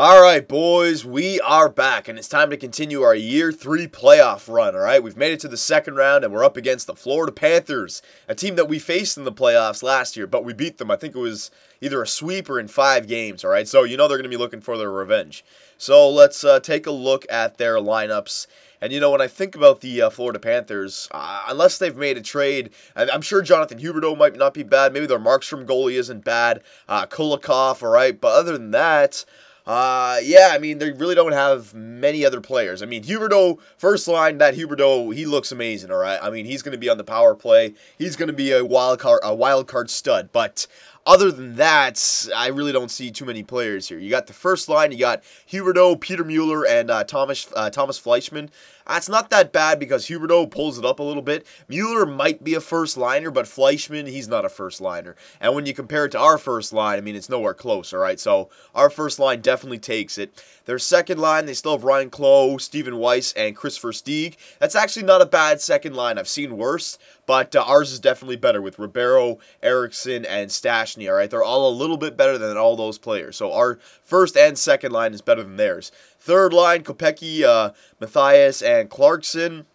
Alright, boys, we are back, and it's time to continue our Year 3 playoff run, alright? We've made it to the second round, and we're up against the Florida Panthers, a team that we faced in the playoffs last year, but we beat them. I think it was either a sweep or in 5 games, alright? So, you know they're going to be looking for their revenge. So, let's take a look at their lineups. And, you know, when I think about the Florida Panthers, unless they've made a trade, I'm sure Jonathan Huberdeau might not be bad. Maybe their Markstrom goalie isn't bad. Kulikov, alright? But other than that, yeah, I mean, they really don't have many other players. I mean, Huberdeau, first line, that Huberdeau, he looks amazing, all right? I mean, he's going to be on the power play. He's going to be a wild card stud. But other than that, I really don't see too many players here. You got the first line, you got Huberdeau, Peter Mueller, and Thomas Fleischmann. That's not that bad because Huberdeau pulls it up a little bit. Mueller might be a first liner, but Fleischmann, he's not a first liner. And when you compare it to our first line, I mean, it's nowhere close, all right? So our first line definitely takes it. Their second line, they still have Ryan Clough, Stephen Weiss, and Christopher Stieg. That's actually not a bad second line. I've seen worse, but ours is definitely better with Ribeiro, Eriksson, and Stastny, all right? They're all a little bit better than all those players. So our first and second line is better than theirs. Third line, Kopecky, Matthias, and Clarkson.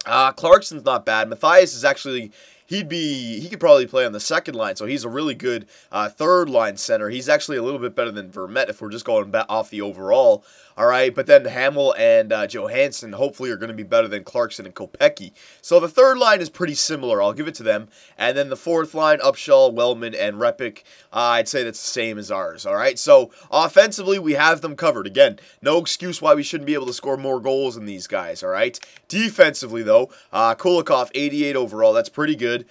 Clarkson's not bad. Matthias is actually, he could probably play on the second line, so he's a really good third line center. He's actually a little bit better than Vermette if we're just going off the overall. All right, but then Hamill and Johansson hopefully are going to be better than Clarkson and Kopecky. So the third line is pretty similar. I'll give it to them. And then the fourth line, Upshall, Wellman, and Repic, I'd say that's the same as ours. All right, so offensively, we have them covered. Again, no excuse why we shouldn't be able to score more goals than these guys. All right, defensively, though, Kulikov, 88 overall. That's pretty good.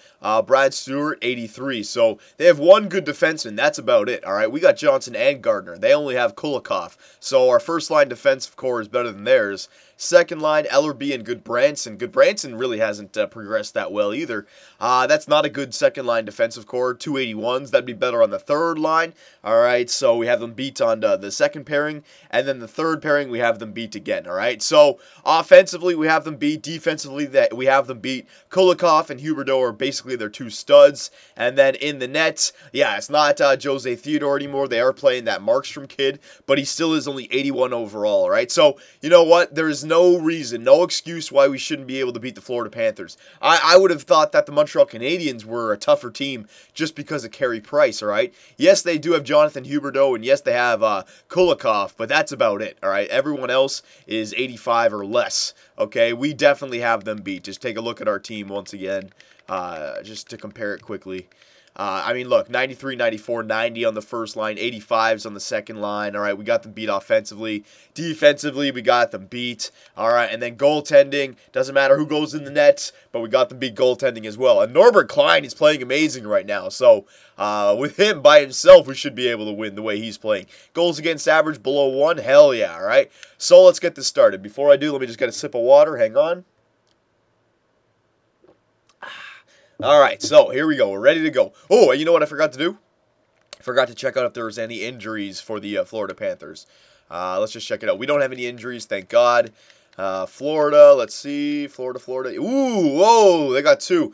Brad Stewart, 83. So they have one good defenseman. That's about it. All right, we got Johnson and Gardner. They only have Kulikov. So our first line defensive core is better than theirs. Second line, Ellerby and Goodbranson. Goodbranson really hasn't progressed that well either. That's not a good second line defensive core. 281s. That'd be better on the third line. All right, so we have them beat on the second pairing, and then the third pairing we have them beat again. All right, so offensively we have them beat. Defensively we have them beat. Kulikov and Huberdeau are basically their two studs, and then in the net, yeah, it's not Jose Theodore anymore. They are playing that Markstrom kid, but he still is only 81 overall. All right, so you know what? There is no reason, no excuse why we shouldn't be able to beat the Florida Panthers. I would have thought that the Montreal Canadiens were a tougher team just because of Carey Price, all right? Yes, they do have Jonathan Huberdeau, and yes, they have Kulikov, but that's about it, all right? Everyone else is 85 or less, okay? We definitely have them beat. Just take a look at our team once again, just to compare it quickly. I mean, look, 93, 94, 90 on the first line, 85s on the second line. All right, we got them beat offensively. Defensively, we got them beat. All right, and then goaltending, doesn't matter who goes in the net, but we got them beat goaltending as well. And Norbert Klein is playing amazing right now. So with him by himself, we should be able to win the way he's playing. Goals against average below 1, hell yeah, all right? So let's get this started. Before I do, let me just get a sip of water. Hang on. All right, so here we go. We're ready to go. Oh, and you know what I forgot to do? I forgot to check out if there was any injuries for the Florida Panthers. Let's just check it out. We don't have any injuries, thank God. Florida, let's see. Florida. Ooh, whoa, they got 2.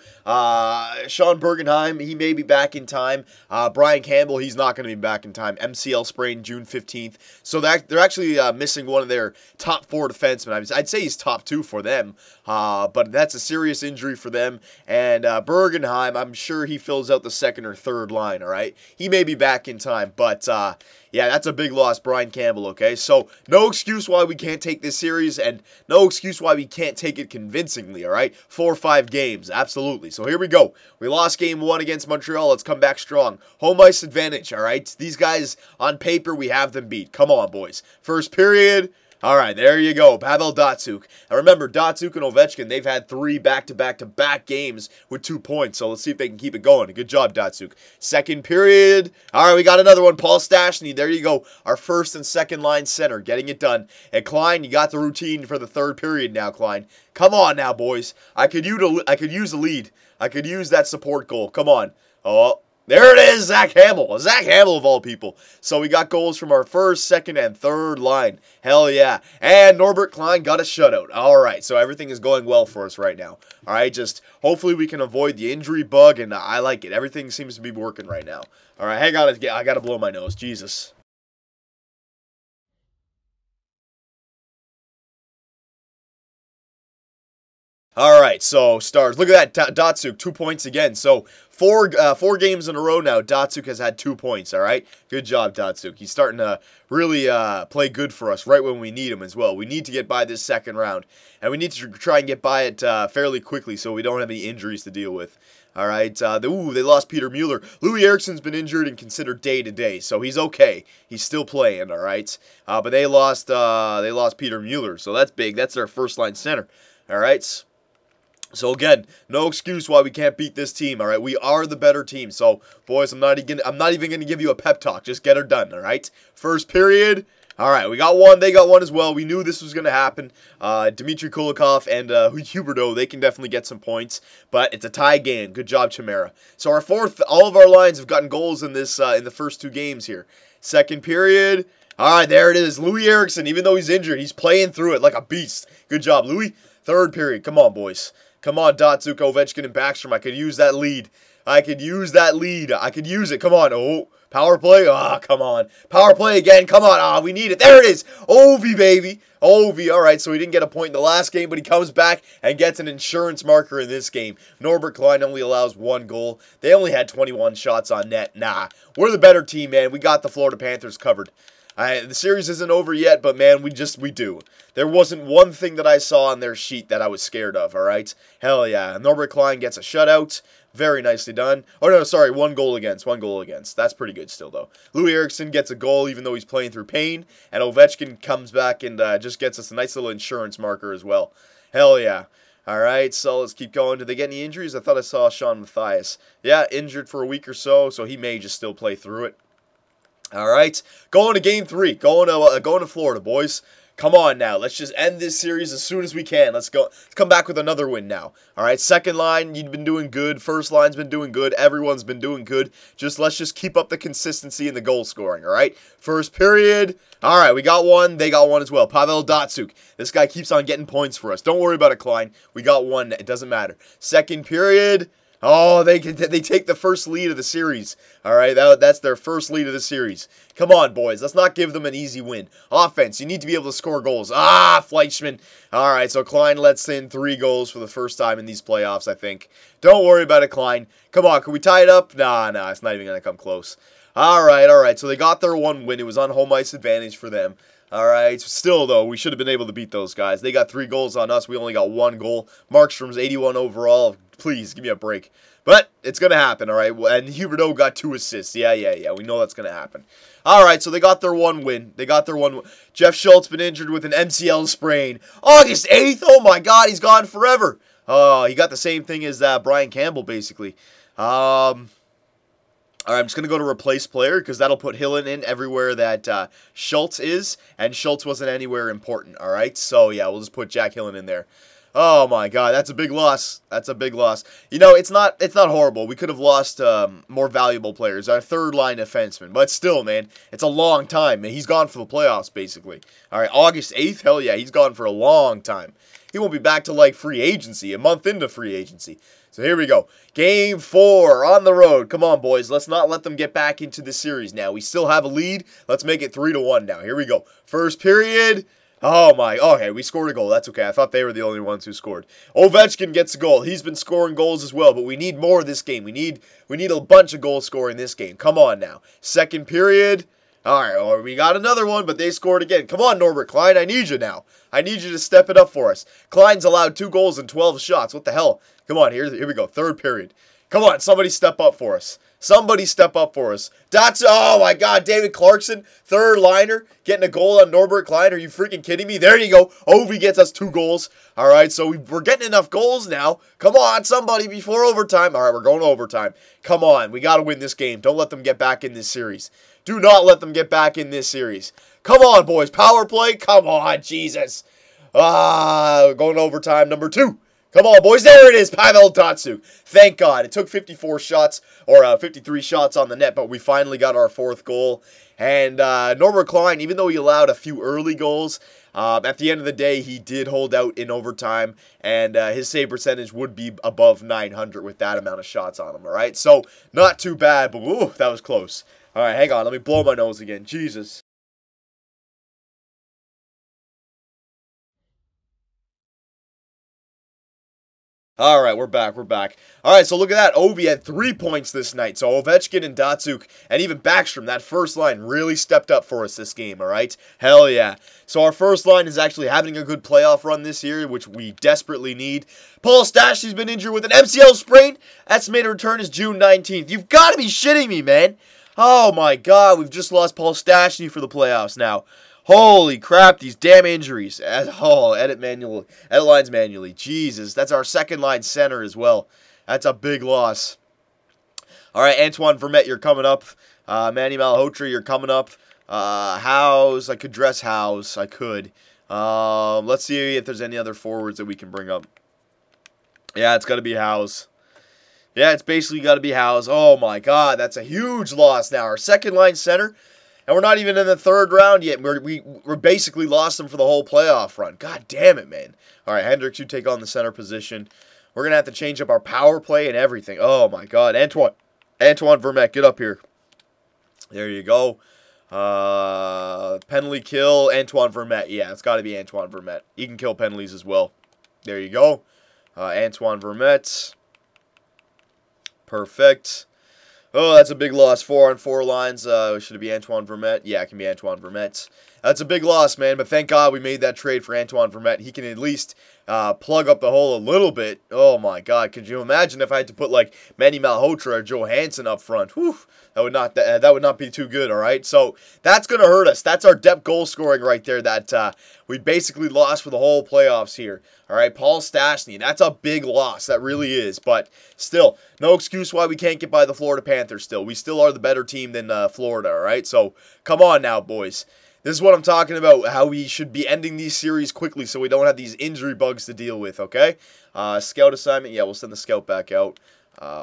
Sean Bergenheim, he may be back in time. Brian Campbell, he's not going to be back in time. MCL sprain June 15th. So they're actually missing one of their top 4 defensemen. I'd say he's top 2 for them. But that's a serious injury for them. And Bergenheim, I'm sure he fills out the second or third line, all right? He may be back in time, but yeah, that's a big loss, Brian Campbell, okay? So, no excuse why we can't take this series, and no excuse why we can't take it convincingly, all right? 4 or 5 games, absolutely. So, here we go. We lost game 1 against Montreal. Let's come back strong. Home ice advantage, all right? These guys, on paper, we have them beat. Come on, boys. First period. All right, there you go, Pavel Datsyuk. And remember, Datsyuk and Ovechkin, they've had 3 back-to-back-to-back games with 2 points, so let's see if they can keep it going. Good job, Datsyuk. Second period. All right, we got another one, Paul Stastny. There you go, our first and second line center, getting it done. And Klein, you got the routine for the third period now, Klein. Come on now, boys. I could use a lead. I could use that support goal. Come on. Oh, there it is, Zach Hamill. Zach Hamill of all people. So we got goals from our first, second, and third line. Hell yeah. And Norbert Klein got a shutout. All right, so everything is going well for us right now. All right, just hopefully we can avoid the injury bug, and I like it. Everything seems to be working right now. All right, hang on. I got to blow my nose. Jesus. All right, so stars. Look at that, Datsuk, 2 points again. So four games in a row now, Datsuk has had 2 points. All right, good job, Datsuk. He's starting to really play good for us right when we need him as well. We need to get by this second round, and we need to try and get by it fairly quickly so we don't have any injuries to deal with. All right, they lost Peter Mueller. Louis Eriksson's been injured and considered day-to-day, so he's okay. He's still playing, all right. But they lost Peter Mueller, so that's big. That's their first-line center, all right. So again, no excuse why we can't beat this team, all right? We are the better team. So, boys, I'm not even going to give you a pep talk. Just get her done, all right? First period. All right, we got one. They got one as well. We knew this was going to happen. Dmitry Kulikov and Huberdeau, they can definitely get some points, but it's a tie game. Good job, Chimera. So our all of our lines have gotten goals in this in the first 2 games here. Second period. All right, there it is. Louis Eriksson, even though he's injured, he's playing through it like a beast. Good job, Louis. Third period. Come on, boys. Come on, Datsuk, Ovechkin, and Backstrom. I could use that lead. I could use it. Come on. Oh, power play. Ah, come on. Power play again. Come on. Ah, we need it. There it is. Ovi, baby. Ovi. All right, so he didn't get a point in the last game, but he comes back and gets an insurance marker in this game. Norbert Klein only allows 1 goal. They only had 21 shots on net. Nah, we're the better team, man. We got the Florida Panthers covered. The series isn't over yet, but man, we do. There wasn't one thing that I saw on their sheet that I was scared of, all right? Hell yeah. Norbert Klein gets a shutout. Very nicely done. Oh, no, sorry, 1 goal against. That's pretty good still, though. Louis Eriksson gets a goal even though he's playing through pain, and Ovechkin comes back and just gets us a nice little insurance marker as well. Hell yeah. All right, so let's keep going. Did they get any injuries? I thought I saw Sean Mathias. Yeah, injured for a week or so he may just still play through it. All right, going to Game 3. Going to Florida, boys. Come on now. Let's just end this series as soon as we can. Let's go. Let's come back with another win now. All right, second line, you've been doing good. First line's been doing good. Everyone's been doing good. Let's just keep up the consistency in the goal scoring, all right? First period. All right, we got one. They got one as well. Pavel Datsuk. This guy keeps on getting points for us. Don't worry about it, Klein. We got one. It doesn't matter. Second period. Oh, they take the first lead of the series. All right, that's their first lead of the series. Come on, boys. Let's not give them an easy win. Offense, you need to be able to score goals. Ah, Fleischmann. All right, so Klein lets in 3 goals for the first time in these playoffs, I think. Don't worry about it, Klein. Come on, can we tie it up? Nah, it's not even going to come close. All right. So they got their 1 win. It was on home ice advantage for them. All right, still, though, we should have been able to beat those guys. They got 3 goals on us. We only got 1 goal. Markstrom's 81 overall. Please, give me a break. But it's going to happen, all right? And Huberdeau got 2 assists. Yeah. We know that's going to happen. All right, so they got their 1 win. Jeff Schultz been injured with an MCL sprain. August 8th? Oh, my God, he's gone forever. He got the same thing as Brian Campbell, basically. All right, I'm just going to go to replace player because that'll put Hillen in everywhere that Schultz is, and Schultz wasn't anywhere important, all right? So, yeah, we'll just put Jack Hillen in there. Oh, my God, that's a big loss. You know, it's not horrible. We could have lost more valuable players, our third-line defenseman. But still, man, it's a long time. Man, he's gone for the playoffs, basically. All right, August 8th? Hell yeah, he's gone for a long time. He won't be back to, like, free agency, a month into free agency. So here we go. Game 4 on the road. Come on, boys. Let's not let them get back into the series now. We still have a lead. Let's make it 3-1 now. Here we go. First period. Oh, my. Okay, we scored a goal. That's okay. I thought they were the only ones who scored. Ovechkin gets a goal. He's been scoring goals as well, but we need more this game. We need a bunch of goals scoring this game. Come on now. Second period. All right, we got another one, but they scored again. Come on, Norbert Klein. I need you now. I need you to step it up for us. Klein's allowed 2 goals and 12 shots. What the hell? Come on, here we go. Third period. Come on, somebody step up for us. Oh, my God, David Clarkson, third liner, getting a goal on Norbert Klein. Are you freaking kidding me? There you go. Ovi gets us 2 goals. All right, so we're getting enough goals now. Come on, somebody, before overtime. All right, we're going to overtime. Come on, we got to win this game. Don't let them get back in this series. Do not let them get back in this series. Come on, boys. Power play. Come on, Jesus. Going to overtime number 2. Come on, boys. There it is. Pavel Datsuk. Thank God. It took 54 shots or 53 shots on the net, but we finally got our 4th goal. And Norbert Klein, even though he allowed a few early goals, at the end of the day, he did hold out in overtime, and his save percentage would be above 900 with that amount of shots on him, all right? So, not too bad, but ooh, that was close. All right, hang on. Let me blow my nose again. Jesus. All right, we're back. All right, so look at that. Ovi had 3 points this night. So Ovechkin and Datsuk and even Backstrom, that first line really stepped up for us this game, all right? Hell yeah. So our first line is actually having a good playoff run this year, which we desperately need. Paul Stastny's been injured with an MCL sprain. Estimated return is June 19th. You've got to be shitting me, man. Oh, my God. We've just lost Paul Stastny for the playoffs now. Holy crap, these damn injuries. Edit lines manually. Jesus, that's our second line center as well. That's a big loss. All right, Antoine Vermette, you're coming up. Manny Malhotra, you're coming up. Howes, I could dress Howes. I could. Let's see if there's any other forwards that we can bring up. Yeah, it's got to be Howes. Yeah, it's basically got to be Howes. Oh, my God, that's a huge loss now. Our second line center. And we're not even in the third round yet. We're basically lost them for the whole playoff run. God damn it, man. All right, Hendricks, you take on the center position. We're going to have to change up our power play and everything. Oh, my God. Antoine Vermette, get up here. There you go. Penalty kill, Antoine Vermette. Yeah, it's got to be Antoine Vermette. He can kill penalties as well. There you go. Antoine Vermette. Perfect. Oh, that's a big loss. 4-on-4 lines. Should it be Antoine Vermette? Yeah, it can be Antoine Vermette. That's a big loss, man. But thank God we made that trade for Antoine Vermette. He can at least plug up the hole a little bit. Oh, my God. Could you imagine if I had to put, like, Manny Malhotra or Johansson up front? Whew. That would not be too good, all right? So that's going to hurt us. That's our depth goal scoring right there that we basically lost for the whole playoffs here. All right, Paul Stastny, that's a big loss. That really is. But still, no excuse why we can't get by the Florida Panthers still. We still are the better team than Florida, all right? So come on now, boys. This is what I'm talking about, how we should be ending these series quickly so we don't have these injury bugs to deal with, okay? Scout assignment, yeah, we'll send the scout back out.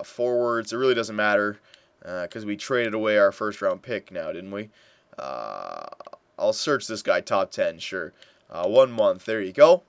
Forwards, it really doesn't matter because we traded away our first-round pick now, didn't we? I'll search this guy top 10, sure. 1 month, there you go.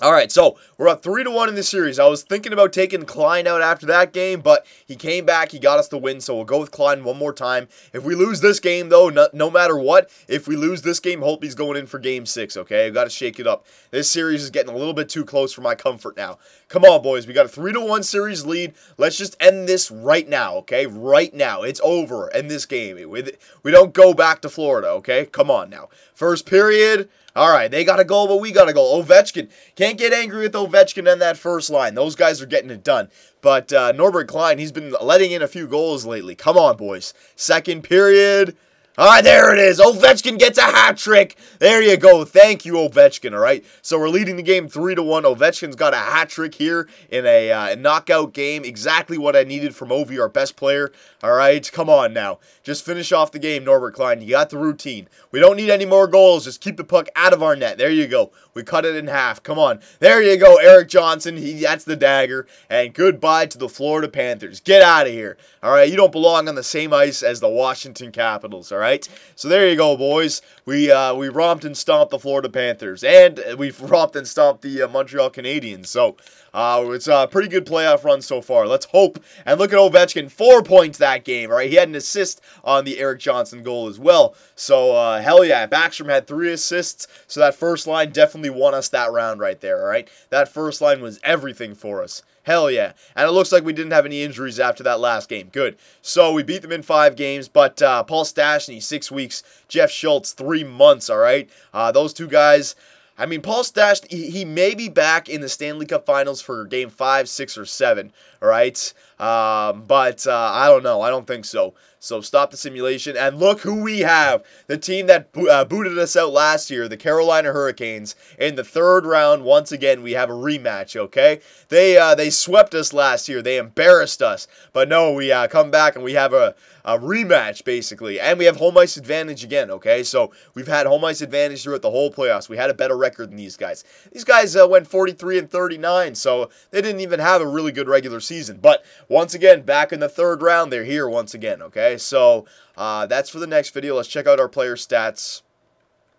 All right, so we're up 3-1 in this series. I was thinking about taking Klein out after that game, but he came back. He got us the win, so we'll go with Klein one more time. If we lose this game, though, no matter what, if we lose this game, Holtby's going in for Game 6, okay? I've got to shake it up. This series is getting a little bit too close for my comfort now. Come on, boys. We got a 3-1 series lead. Let's just end this right now, okay? Right now. It's over in this game. We don't go back to Florida, okay? Come on now. First period. All right, they got a goal, but we got a goal. Ovechkin. Can't get angry with Ovechkin and that first line. Those guys are getting it done. But Norbert Klein, he's been letting in a few goals lately. Come on, boys. Second period. All right, there it is. Ovechkin gets a hat trick. There you go. Thank you, Ovechkin, all right? So we're leading the game 3-1. Ovechkin's got a hat trick here in a knockout game. Exactly what I needed from Ovi, our best player. All right, come on now. Just finish off the game, Norbert Klein. You got the routine. We don't need any more goals. Just keep the puck out of our net. There you go. We cut it in half. Come on. There you go, Eric Johnson. That's the dagger. And goodbye to the Florida Panthers. Get out of here. All right, you don't belong on the same ice as the Washington Capitals, all right? So there you go, boys. We romped and stomped the Florida Panthers, and we've romped and stomped the Montreal Canadiens. So it's a pretty good playoff run so far. Let's hope. And look at Ovechkin, 4 points that game. All right, he had an assist on the Eric Johnson goal as well. So hell yeah, Backstrom had 3 assists. So that first line definitely won us that round right there. All right, that first line was everything for us. Hell yeah. And it looks like we didn't have any injuries after that last game. Good. So we beat them in 5 games, but Paul Stastny, 6 weeks. Jeff Schultz, 3 months, all right? Those 2 guys, I mean, Paul Stastny, he may be back in the Stanley Cup Finals for Game 5, 6, or 7, all right? But I don't know. I don't think so. So stop the simulation. And look who we have. The team that booted us out last year, the Carolina Hurricanes. In the 3rd round, once again, we have a rematch, okay? They swept us last year. They embarrassed us. But no, we come back and we have a rematch, basically. And we have home ice advantage again, okay? So we've had home ice advantage throughout the whole playoffs. We had a better record than these guys. These guys went 43-39, so they didn't even have a really good regular season. But once again, back in the 3rd round, they're here once again, okay? So that's for the next video. Let's check out our player stats.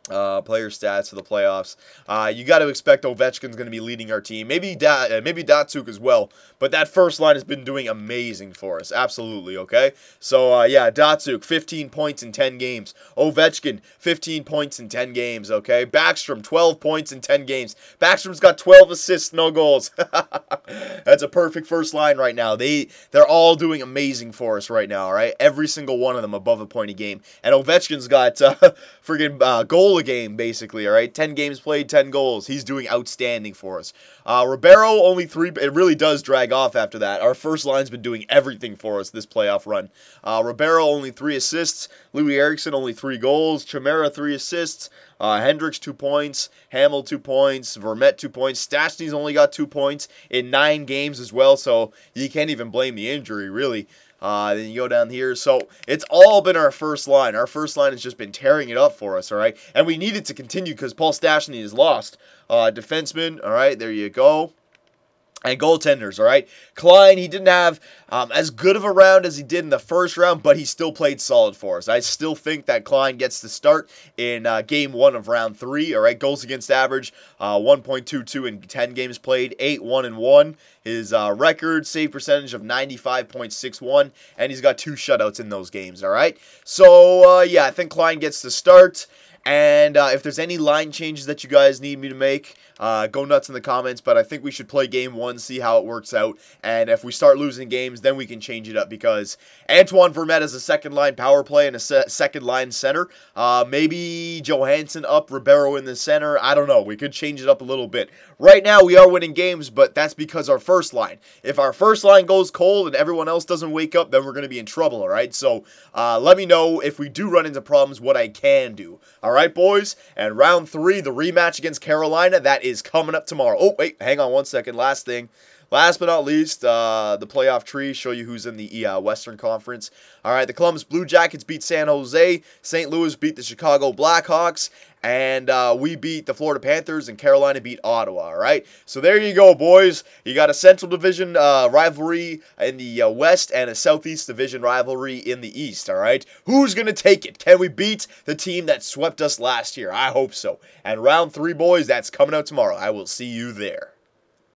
Player stats for the playoffs. You got to expect Ovechkin's going to be leading our team. Maybe Datsuk as well. But that first line has been doing amazing for us. Absolutely, okay? So, yeah, Datsuk, 15 points in 10 games. Ovechkin, 15 points in 10 games, okay? Backstrom, 12 points in 10 games. Backstrom's got 12 assists, no goals. That's a perfect first line right now. They're all doing amazing for us right now, all right? Every single one of them above a point a game. And Ovechkin's got friggin' goal a game, basically, all right? 10 games played, 10 goals. He's doing outstanding for us. Ribeiro, only 3. It really does drag off after that. Our first line's been doing everything for us this playoff run. Ribeiro, only 3 assists. Louis Eriksson, only 3 goals. Chimera, 3 assists. Hendricks, 2 points. Hamill, 2 points. Vermette, 2 points. Stastny's only got 2 points in 9 games as well, so you can't even blame the injury, really. Then you go down here. So it's all been our first line. Our first line has just been tearing it up for us, all right? And we need it to continue because Paul Stastny is lost. Defenseman, all right, there you go. And goaltenders, all right? Klein, he didn't have as good of a round as he did in the first round, but he still played solid for us. I still think that Klein gets the start in Game 1 of Round 3, all right? Goals against average, 1.22 in 10 games played, 8-1-1. His record, save percentage of 95.61, and he's got 2 shutouts in those games, all right? So, yeah, I think Klein gets the start. And if there's any line changes that you guys need me to make, go nuts in the comments. But I think we should play Game 1, see how it works out. And if we start losing games, then we can change it up. Because Antoine Vermette is a second-line power play and a second-line center. Maybe Johansson up, Ribeiro in the center. I don't know. We could change it up a little bit. Right now, we are winning games, but that's because our first line. If our first line goes cold and everyone else doesn't wake up, then we're going to be in trouble, all right? So let me know if we do run into problems, what I can do. All right, boys? And round 3, the rematch against Carolina, that is coming up tomorrow. Oh, wait, hang on one second. Last thing. Last but not least, the playoff tree, show you who's in the Western Conference. All right, the Columbus Blue Jackets beat San Jose. St. Louis beat the Chicago Blackhawks. And we beat the Florida Panthers, and Carolina beat Ottawa, all right? So there you go, boys. You got a Central Division rivalry in the West and a Southeast Division rivalry in the East, all right? Who's going to take it? Can we beat the team that swept us last year? I hope so. And round 3, boys, that's coming out tomorrow. I will see you there.